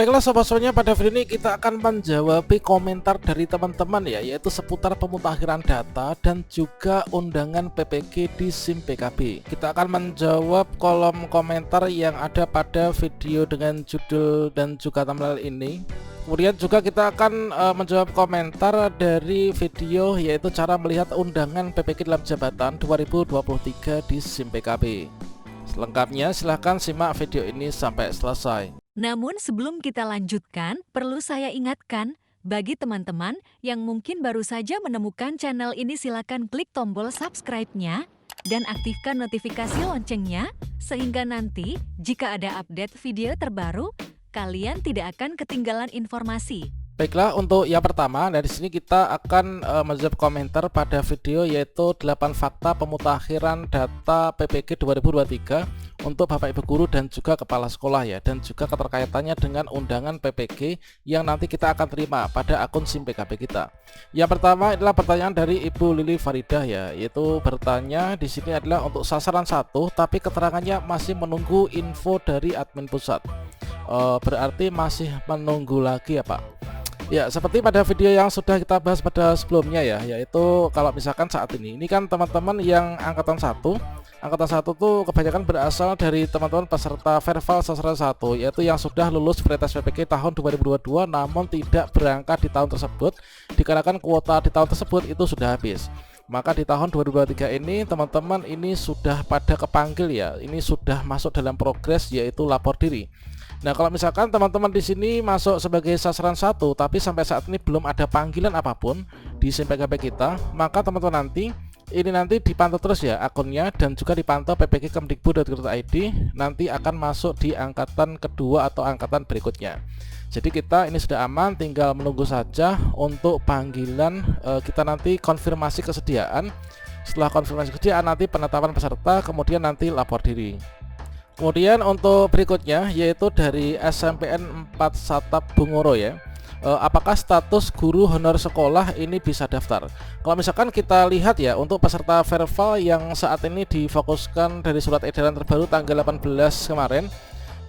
Baiklah sobat-sobatnya, pada video ini kita akan menjawab komentar dari teman-teman ya, yaitu seputar pemutakhiran data dan juga undangan PPG di SIM PKB. Kita akan menjawab kolom komentar yang ada pada video dengan judul dan juga thumbnail ini. Kemudian juga kita akan menjawab komentar dari video, yaitu cara melihat undangan PPG dalam jabatan 2023 di SIM PKB. Selengkapnya silahkan simak video ini sampai selesai. Namun sebelum kita lanjutkan, perlu saya ingatkan, bagi teman-teman yang mungkin baru saja menemukan channel ini, silakan klik tombol subscribe-nya dan aktifkan notifikasi loncengnya, sehingga nanti jika ada update video terbaru, kalian tidak akan ketinggalan informasi. Baiklah, untuk yang pertama dari sini kita akan menjawab komentar pada video, yaitu 8 fakta pemutakhiran data PPG 2023 untuk Bapak Ibu guru dan juga kepala sekolah ya, dan juga keterkaitannya dengan undangan PPG yang nanti kita akan terima pada akun SIM PKB kita. Yang pertama adalah pertanyaan dari Ibu Lili Faridah ya, yaitu bertanya di sini adalah untuk sasaran 1 tapi keterangannya masih menunggu info dari admin pusat. Berarti masih menunggu lagi ya Pak? Ya, seperti pada video yang sudah kita bahas pada sebelumnya ya, yaitu kalau misalkan saat ini kan teman-teman yang angkatan 1 tuh kebanyakan berasal dari teman-teman peserta verbal sasaran 1, yaitu yang sudah lulus pretest PPG tahun 2022 namun tidak berangkat di tahun tersebut dikarenakan kuota di tahun tersebut itu sudah habis. Maka di tahun 2023 ini teman-teman ini sudah pada kepanggil ya, ini sudah masuk dalam progres yaitu lapor diri. Nah, kalau misalkan teman-teman di sini masuk sebagai sasaran 1 tapi sampai saat ini belum ada panggilan apapun di SIM PKB kita, maka teman-teman nanti dipantau terus ya akunnya, dan juga dipantau PPG Kemdikbud.go.id, nanti akan masuk di angkatan kedua atau angkatan berikutnya. Jadi kita ini sudah aman, tinggal menunggu saja untuk panggilan. Kita nanti konfirmasi kesediaan. Setelah konfirmasi kesediaan nanti penetapan peserta, kemudian nanti lapor diri. Kemudian untuk berikutnya yaitu dari SMPN 4 Satap Bungoro ya, apakah status guru honor sekolah ini bisa daftar? Kalau misalkan kita lihat ya, untuk peserta verbal yang saat ini difokuskan dari surat edaran terbaru tanggal 18 kemarin,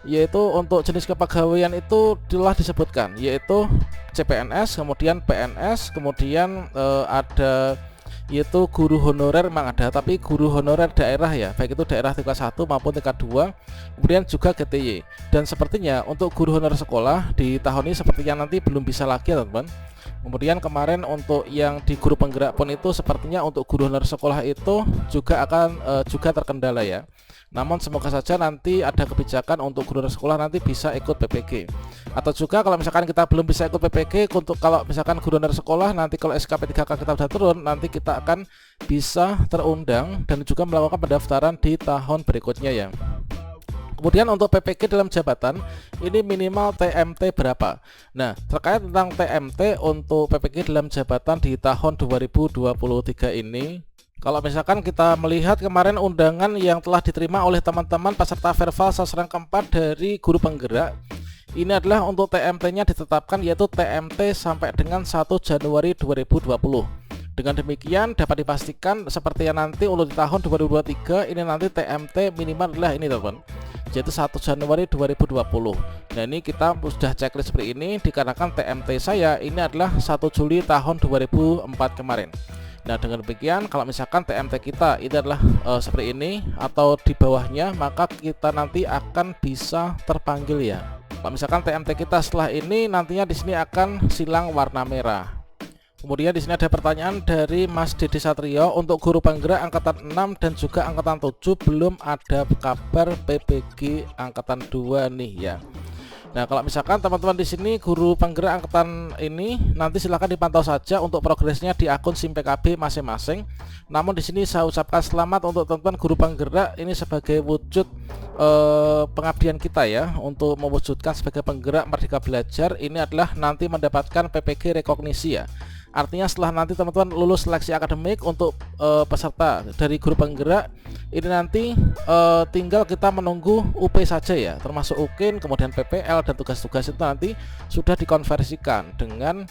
yaitu untuk jenis kepegawaian itu telah disebutkan, yaitu CPNS, kemudian PNS, kemudian ada yaitu guru honorer memang ada, tapi guru honorer daerah ya, baik itu daerah tingkat 1 maupun tingkat 2, kemudian juga GTY. Dan sepertinya untuk guru honorer sekolah di tahun ini sepertinya nanti belum bisa lagi ya teman-teman. Kemudian kemarin untuk yang di guru penggerak pun itu sepertinya untuk guru honorer sekolah itu juga akan juga terkendala ya. Namun semoga saja nanti ada kebijakan untuk guru honorer sekolah nanti bisa ikut PPG. Atau juga kalau misalkan kita belum bisa ikut PPG, untuk kalau misalkan guru honorer sekolah nanti kalau SKP 3K kita udah turun, nanti kita akan bisa terundang dan juga melakukan pendaftaran di tahun berikutnya ya. Kemudian untuk PPG dalam jabatan ini minimal TMT berapa? Nah, terkait tentang TMT untuk PPG dalam jabatan di tahun 2023 ini, kalau misalkan kita melihat kemarin undangan yang telah diterima oleh teman-teman peserta verbal sasaran keempat dari guru penggerak, ini adalah untuk TMT-nya ditetapkan yaitu TMT sampai dengan 1 Januari 2020. Dengan demikian dapat dipastikan seperti yang nanti untuk di tahun 2023 ini nanti TMT minimal adalah ini teman-teman, yaitu 1 Januari 2020. Nah, ini kita sudah checklist seperti ini dikarenakan TMT saya ini adalah 1 Juli tahun 2004 kemarin. Nah, dengan demikian kalau misalkan TMT kita ini adalah seperti ini atau di bawahnya, maka kita nanti akan bisa terpanggil ya. Kalau misalkan TMT kita setelah ini nantinya di sini akan silang warna merah. Kemudian di sini ada pertanyaan dari Mas Dede Satrio, untuk guru penggerak angkatan 6 dan juga angkatan 7 belum ada kabar PPG angkatan 2 nih ya. Nah, kalau misalkan teman-teman di sini guru penggerak angkatan ini nanti silahkan dipantau saja untuk progresnya di akun SIM PKB masing-masing. Namun di sini saya ucapkan selamat untuk teman-teman guru penggerak ini sebagai wujud pengabdian kita ya, untuk mewujudkan sebagai penggerak Merdeka Belajar ini adalah nanti mendapatkan PPG rekognisi ya. Artinya setelah nanti teman-teman lulus seleksi akademik untuk peserta dari guru penggerak ini nanti tinggal kita menunggu UP saja ya, termasuk UKIN, kemudian PPL, dan tugas-tugas itu nanti sudah dikonversikan dengan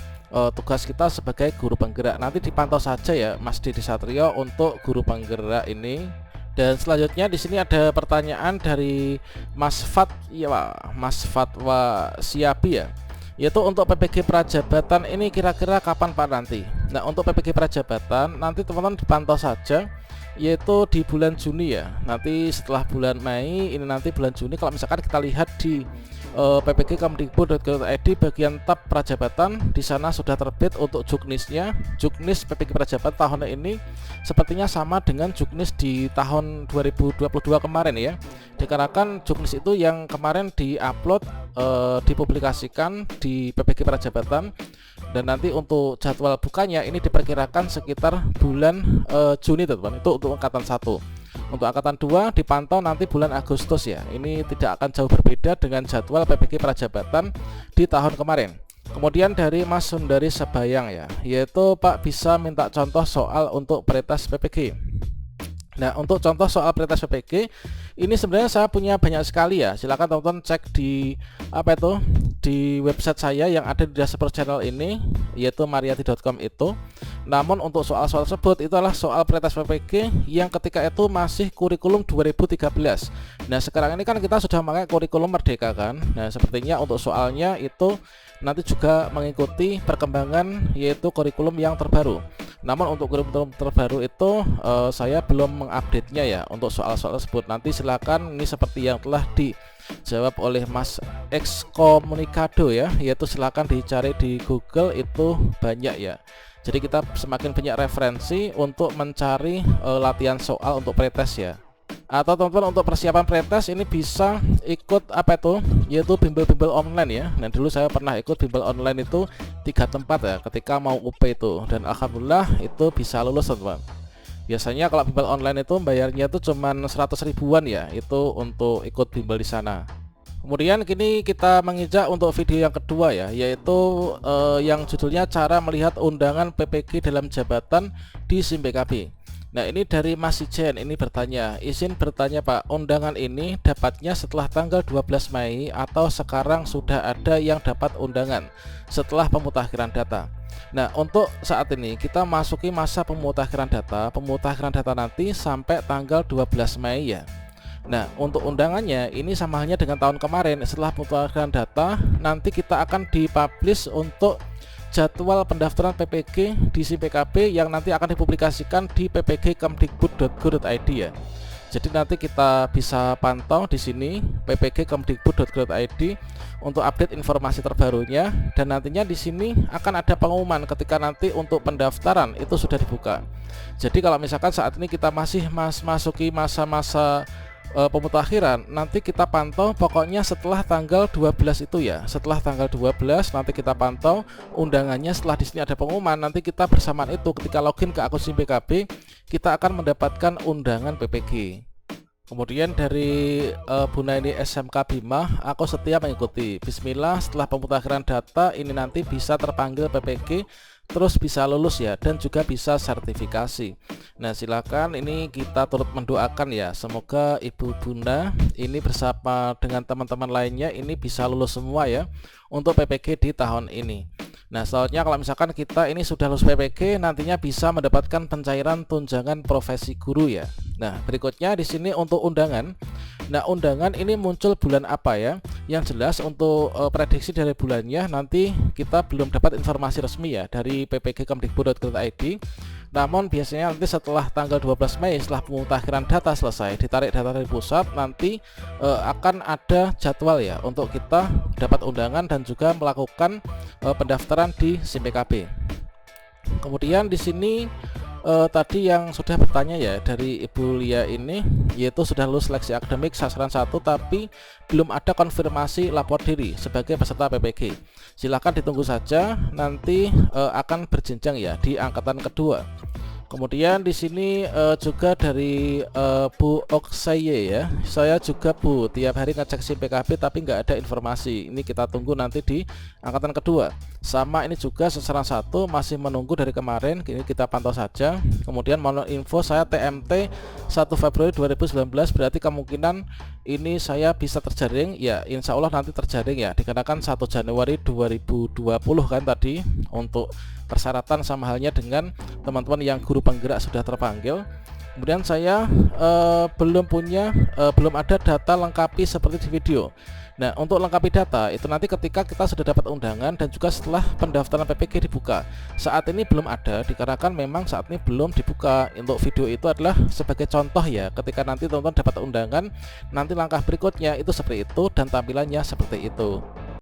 tugas kita sebagai guru penggerak. Nanti dipantau saja ya Mas Dede Satrio untuk guru penggerak ini Dan selanjutnya di sini ada pertanyaan dari Mas Fatwa Siabi ya, yaitu untuk PPG Prajabatan ini kira-kira kapan Pak nanti? Nah, untuk PPG Prajabatan nanti teman-teman dipantau saja, yaitu di bulan Juni ya. Nanti setelah bulan Mei ini nanti bulan Juni, kalau misalkan kita lihat di ppg.kemdikbud.go.id bagian tab Prajabatan, di sana sudah terbit untuk juknisnya. Juknis PPG Prajabatan tahun ini sepertinya sama dengan juknis di tahun 2022 kemarin ya, dikarenakan juknis itu yang kemarin diupload dipublikasikan di PPG Prajabatan, dan nanti untuk jadwal bukanya ini diperkirakan sekitar bulan Juni teman-teman, itu untuk angkatan 1. Untuk angkatan 2 dipantau nanti bulan Agustus ya. Ini tidak akan jauh berbeda dengan jadwal PPG Prajabatan di tahun kemarin. Kemudian dari Mas Sundari Sebayang ya, yaitu Pak bisa minta contoh soal untuk pretest PPG. Nah, untuk contoh soal pretest PPG ini sebenarnya saya punya banyak sekali ya. Silakan teman-teman cek di di website saya yang ada di dashboard channel ini, yaitu mariati.com itu. Namun untuk soal-soal tersebut itu adalah soal pretest PPG yang ketika itu masih kurikulum 2013. Nah, sekarang ini kan kita sudah memakai kurikulum Merdeka kan. Nah, sepertinya untuk soalnya itu nanti juga mengikuti perkembangan yaitu kurikulum yang terbaru. Namun untuk kurikulum terbaru itu saya belum mengupdate-nya ya untuk soal-soal tersebut. Nanti silakan, ini seperti yang telah dijawab oleh Mas Excomunicado ya, yaitu silakan dicari di Google, itu banyak ya. Jadi kita semakin banyak referensi untuk mencari latihan soal untuk pretest ya. Atau teman-teman untuk persiapan pretest ini bisa ikut yaitu bimbel-bimbel online ya. Nah, dulu saya pernah ikut bimbel online itu 3 tempat ya ketika mau UP itu, dan alhamdulillah itu bisa lulus teman-teman. Biasanya kalau bimbel online itu bayarnya itu cuman 100 ribuan ya, itu untuk ikut bimbel di sana. Kemudian kini kita menginjak untuk video yang kedua ya, yaitu yang judulnya cara melihat undangan PPG dalam jabatan di SIM PKB. Nah, ini dari Mas Ijen ini bertanya, izin bertanya Pak, undangan ini dapatnya setelah tanggal 12 Mei atau sekarang sudah ada yang dapat undangan setelah pemutakhiran data? Nah, untuk saat ini kita masuki masa pemutakhiran data nanti sampai tanggal 12 Mei ya. Nah, untuk undangannya ini sama halnya dengan tahun kemarin, setelah pemutakhiran data nanti kita akan dipublish untuk jadwal pendaftaran PPG di SIM PKB yang nanti akan dipublikasikan di ppg.kemdikbud.go.id ya. Jadi nanti kita bisa pantau di sini ppg.kemdikbud.go.id untuk update informasi terbarunya, dan nantinya di sini akan ada pengumuman ketika nanti untuk pendaftaran itu sudah dibuka. Jadi kalau misalkan saat ini kita masih masuki masa-masa pemutakhiran, nanti kita pantau pokoknya setelah tanggal 12 itu ya. Setelah tanggal 12 nanti kita pantau undangannya. Setelah di sini ada pengumuman, nanti kita bersamaan itu ketika login ke akun SIM PKB kita akan mendapatkan undangan PPG. Kemudian dari Bu Naini SMK Bima, aku setia mengikuti. Bismillah, setelah pemutakhiran data ini nanti bisa terpanggil PPG, terus bisa lulus ya, dan juga bisa sertifikasi. Nah, silakan, ini kita turut mendoakan ya, semoga Ibu Bunda ini bersama dengan teman-teman lainnya ini bisa lulus semua ya untuk PPG di tahun ini. Nah, selanjutnya kalau misalkan kita ini sudah lulus PPG, nantinya bisa mendapatkan pencairan tunjangan profesi guru ya. Nah, berikutnya di sini untuk undangan. Nah, undangan ini muncul bulan apa ya? Yang jelas untuk prediksi dari bulannya nanti kita belum dapat informasi resmi ya dari ppg.kemdikbud.go.id. Namun biasanya nanti setelah tanggal 12 Mei setelah pemutakhiran data selesai, ditarik data dari pusat, nanti akan ada jadwal ya untuk kita dapat undangan dan juga melakukan pendaftaran di SIM PKB. Kemudian di sini tadi yang sudah bertanya ya dari Ibu Lia ini, yaitu sudah lulus seleksi akademik sasaran 1 tapi belum ada konfirmasi lapor diri sebagai peserta PPG. Silahkan ditunggu saja, nanti akan berjenjang ya di angkatan kedua. Kemudian di sini juga dari Bu Oksaye ya. Saya juga Bu, tiap hari ngecek SIM PKB tapi nggak ada informasi. Ini kita tunggu nanti di angkatan kedua. Sama ini juga sasaran 1 masih menunggu dari kemarin. Ini kita pantau saja. Kemudian mohon info, saya TMT 1 Februari 2019, berarti kemungkinan ini saya bisa terjaring ya. Insya Allah nanti terjaring ya, dikarenakan 1 Januari 2020 kan tadi untuk persyaratan sama halnya dengan teman-teman yang guru penggerak sudah terpanggil. Kemudian saya belum ada data lengkapi seperti di video. Nah, untuk lengkapi data itu nanti ketika kita sudah dapat undangan dan juga setelah pendaftaran PPG dibuka. Saat ini belum ada dikarenakan memang saat ini belum dibuka. Untuk video itu adalah sebagai contoh ya, ketika nanti teman-teman dapat undangan, nanti langkah berikutnya itu seperti itu dan tampilannya seperti itu.